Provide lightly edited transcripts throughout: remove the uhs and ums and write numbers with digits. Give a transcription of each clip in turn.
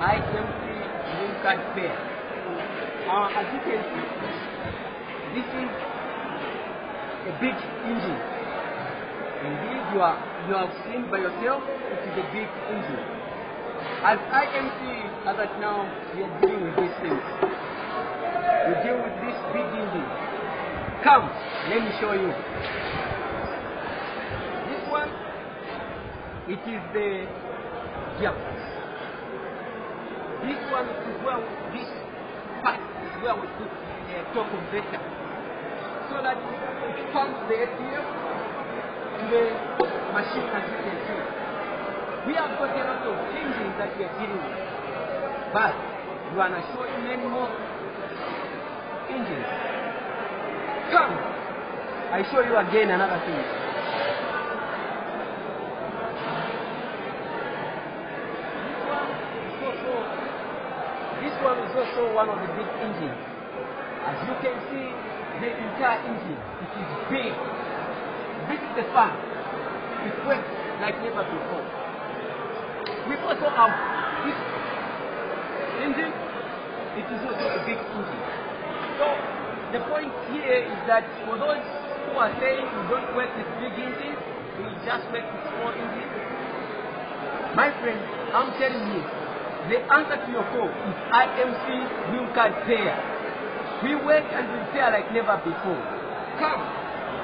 IMC REPAIRS. As you can see, this is a big engine. Indeed, you have seen by yourself, it is a big engine. As IMC, as at now, we are dealing with these things. We deal with this big engine. Come, let me show you. This one, it is the gearbox. This one is where this part is where we put the torque converter, so that it pumps the ATF to the machine, as you can see. We have got a lot of engines that we are dealing with, but we want to show you many more engines. Come, I show you again another thing. This one is also one of the big engines. As you can see, the entire engine, it is big. This is the fan. It works like never before. We also have this engine. It is also a big engine. So the point here is that for those who are saying we don't work with big engines, we just work with small engines, my friend, I'm telling you, the answer to your call is IMC REPAIRS. We work and repair like never before. Come,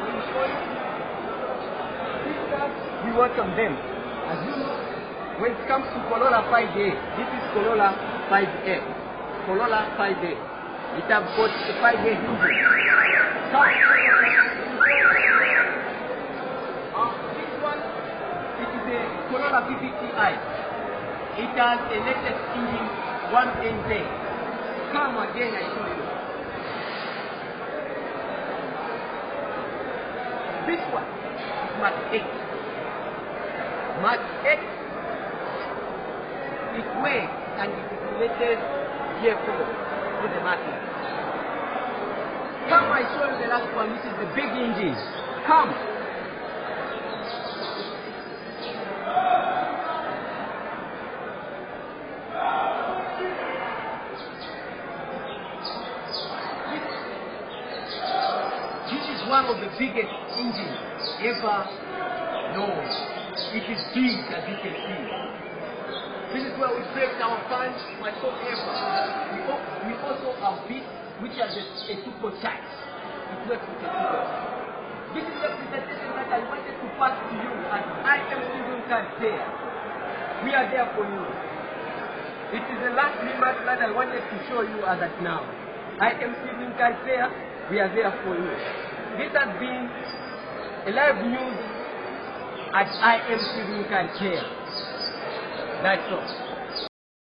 we will show you. These cars, we work on them. As you know, when it comes to Corolla 5A, this is Corolla 5A. Corolla 5A. It has got a 5A engine. Come. This one, it is a Corolla 50Ti. It has a latest engine 1NZ. Come again, I show you. This one is Mark 8. Mark 8 is way and it is the latest vehicle to the market. Come, I show you the last one, which is the big engine. Come. One of the biggest engines ever known. It is big, as you can see. This is where we break our fans much ever. We also have this, which has a two-port charge. It works with a two-port. This is the presentation that I wanted to pass to you as IMC REPAIRS. We are there for you. It is the last remark that I wanted to show you as at now. IMC REPAIRS, we are there for you. This has been a live news at IMC REPAIRS. That's all.